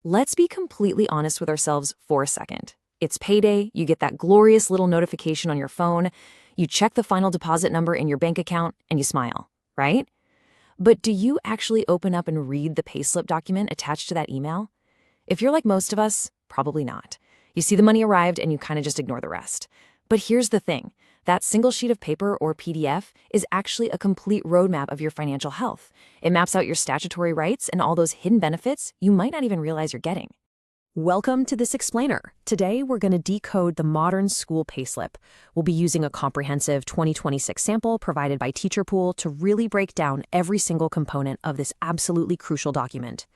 Let's be completely honest with ourselves for a second. It's payday, you get that glorious little notification on your phone, you check the final deposit number in your bank account, and you smile, right? But do you actually open up and read the payslip document attached to that email? If you're like most of us, probably not. You see the money arrived and you kind of just ignore the rest. But here's the thing. That single sheet of paper or PDF is actually a complete roadmap of your financial health. It maps out your statutory rights and all those hidden benefits you might not even realize you're getting. Welcome to this explainer. Today, we're going to decode the modern school payslip. We'll be using a comprehensive 2026 sample provided by Teacher Pool to really break down every single component of this absolutely crucial document.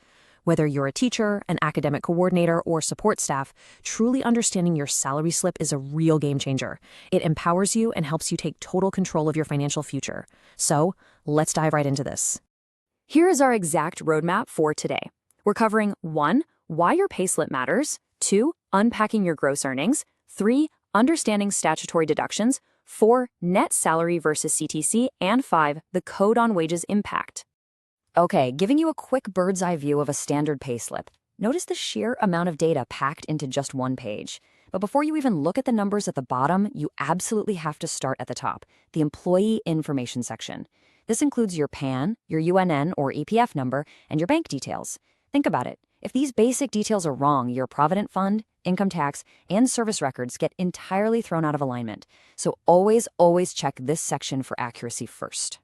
Whether you're a teacher, an academic coordinator, or support staff, truly understanding your salary slip is a real game changer. It empowers you and helps you take total control of your financial future. So, let's dive right into this. Here is our exact roadmap for today. We're covering 1. Why your payslip matters, 2. Unpacking your gross earnings, 3. Understanding statutory deductions, 4. Net salary versus CTC, and 5. The code on wages impact. Okay, giving you a quick bird's eye view of a standard payslip. Notice the sheer amount of data packed into just one page. But before you even look at the numbers at the bottom, you absolutely have to start at the top, the employee information section. This includes your PAN, your UNN or EPF number, and your bank details. Think about it. If these basic details are wrong, your provident fund, income tax, and service records get entirely thrown out of alignment. So always check this section for accuracy first.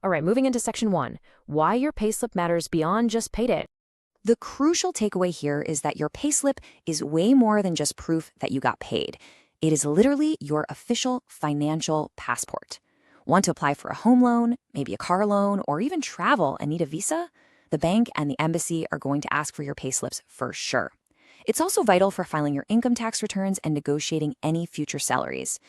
All right, moving into section 1, why your payslip matters beyond just payday. The crucial takeaway here is that your payslip is way more than just proof that you got paid. It is literally your official financial passport. Want to apply for a home loan, maybe a car loan, or even travel and need a visa? The bank and the embassy are going to ask for your payslips for sure. It's also vital for filing your income tax returns and negotiating any future salaries.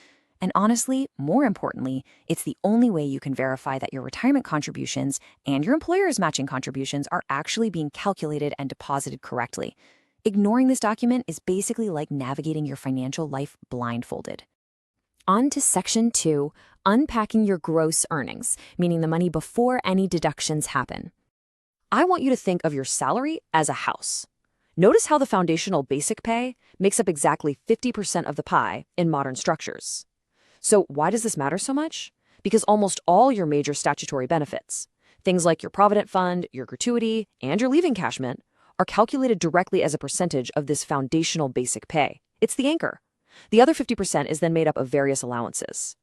And honestly, more importantly, it's the only way you can verify that your retirement contributions and your employer's matching contributions are actually being calculated and deposited correctly. Ignoring this document is basically like navigating your financial life blindfolded. On to section 2, unpacking your gross earnings, meaning the money before any deductions happen. I want you to think of your salary as a house. Notice how the foundational basic pay makes up exactly 50% of the pie in modern structures. So why does this matter so much? Because almost all your major statutory benefits, things like your provident fund, your gratuity, and your leave encashment, are calculated directly as a percentage of this foundational basic pay. It's the anchor. The other 50% is then made up of various allowances.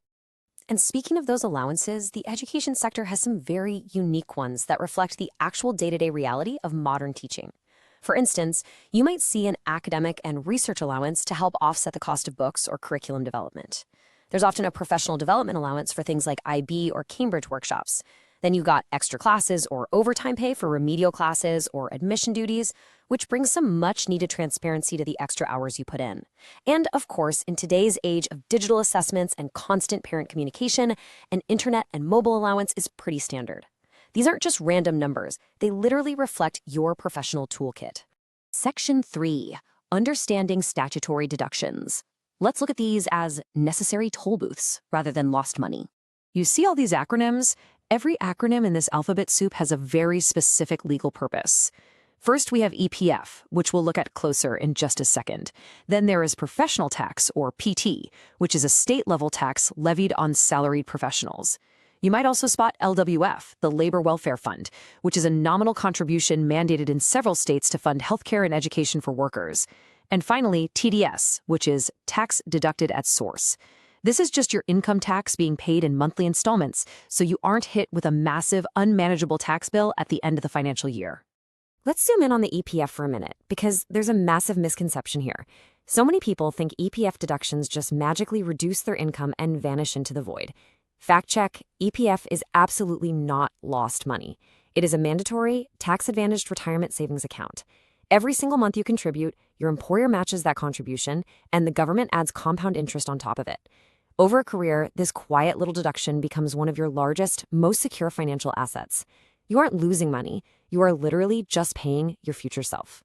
And speaking of those allowances, the education sector has some very unique ones that reflect the actual day-to-day reality of modern teaching. For instance, you might see an academic and research allowance to help offset the cost of books or curriculum development. There's often a professional development allowance for things like IB or Cambridge workshops. Then you've got extra classes or overtime pay for remedial classes or admission duties, which brings some much-needed transparency to the extra hours you put in. And of course, in today's age of digital assessments and constant parent communication, an internet and mobile allowance is pretty standard. These aren't just random numbers. They literally reflect your professional toolkit. Section 3, understanding statutory deductions. Let's look at these as necessary toll booths rather than lost money. You see all these acronyms? Every acronym in this alphabet soup has a very specific legal purpose. First, we have EPF, which we'll look at closer in just a second. Then there is professional tax, or PT, which is a state-level tax levied on salaried professionals. You might also spot LWF, the Labor Welfare Fund, which is a nominal contribution mandated in several states to fund healthcare and education for workers. And finally, TDS, which is tax deducted at source. This is just your income tax being paid in monthly installments, so you aren't hit with a massive, unmanageable tax bill at the end of the financial year. Let's zoom in on the EPF for a minute, because there's a massive misconception here. So many people think EPF deductions just magically reduce their income and vanish into the void. Fact check, EPF is absolutely not lost money. It is a mandatory, tax-advantaged retirement savings account. Every single month you contribute, your employer matches that contribution, and the government adds compound interest on top of it. Over a career, this quiet little deduction becomes one of your largest, most secure financial assets. You aren't losing money. You are literally just paying your future self.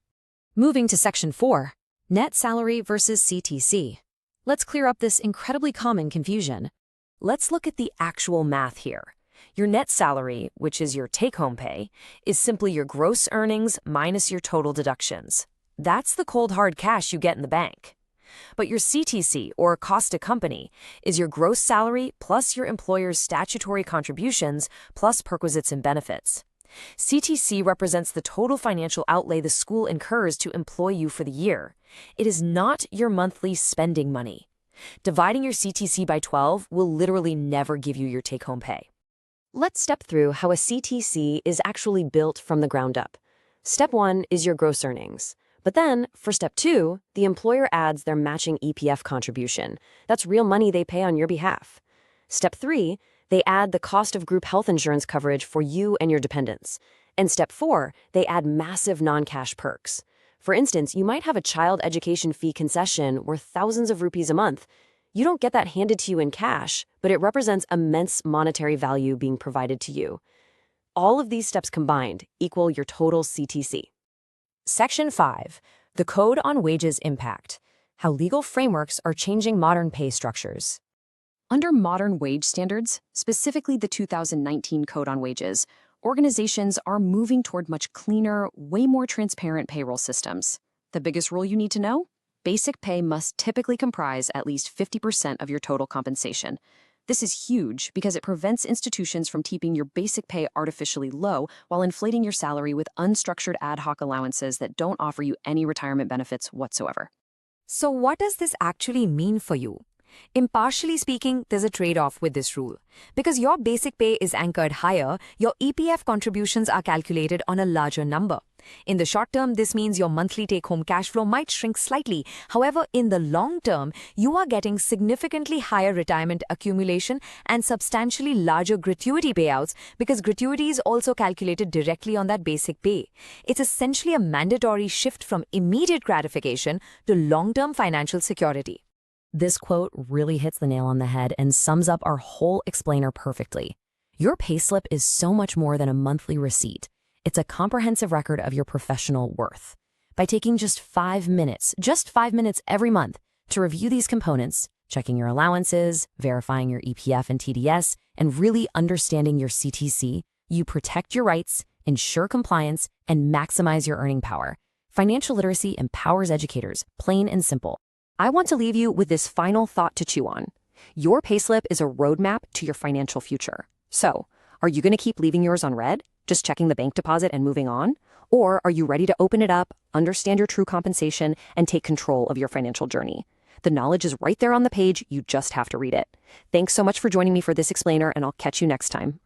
Moving to Section 4, net salary versus CTC. Let's clear up this incredibly common confusion. Let's look at the actual math here. Your net salary, which is your take-home pay, is simply your gross earnings minus your total deductions. That's the cold hard cash you get in the bank. But your CTC, or cost to company, is your gross salary plus your employer's statutory contributions plus perquisites and benefits. CTC represents the total financial outlay the school incurs to employ you for the year. It is not your monthly spending money. Dividing your CTC by 12 will literally never give you your take-home pay. Let's step through how a CTC is actually built from the ground up. Step 1 is your gross earnings. But then, for step 2, the employer adds their matching EPF contribution. That's real money they pay on your behalf. Step 3, they add the cost of group health insurance coverage for you and your dependents. And step 4, they add massive non-cash perks. For instance, you might have a child education fee concession worth thousands of rupees a month. You don't get that handed to you in cash, but it represents immense monetary value being provided to you. All of these steps combined equal your total CTC. Section 5. The Code on Wages Impact. How legal frameworks are changing modern pay structures. Under modern wage standards, specifically the 2019 Code on Wages, organizations are moving toward much cleaner, way more transparent payroll systems. The biggest rule you need to know? Basic pay must typically comprise at least 50% of your total compensation. This is huge because it prevents institutions from keeping your basic pay artificially low while inflating your salary with unstructured ad hoc allowances that don't offer you any retirement benefits whatsoever. So what does this actually mean for you? Impartially speaking, there's a trade-off with this rule. Because your basic pay is anchored higher, your EPF contributions are calculated on a larger number. In the short term, this means your monthly take-home cash flow might shrink slightly. However, in the long term, you are getting significantly higher retirement accumulation and substantially larger gratuity payouts because gratuity is also calculated directly on that basic pay. It's essentially a mandatory shift from immediate gratification to long-term financial security. This quote really hits the nail on the head and sums up our whole explainer perfectly. Your payslip is so much more than a monthly receipt. It's a comprehensive record of your professional worth. By taking just 5 minutes every month to review these components, checking your allowances, verifying your EPF and TDS, and really understanding your CTC, you protect your rights, ensure compliance, and maximize your earning power. Financial literacy empowers educators, plain and simple. I want to leave you with this final thought to chew on. Your payslip is a roadmap to your financial future. So, are you going to keep leaving yours on red, just checking the bank deposit and moving on? Or are you ready to open it up, understand your true compensation, and take control of your financial journey? The knowledge is right there on the page, you just have to read it. Thanks so much for joining me for this explainer, and I'll catch you next time.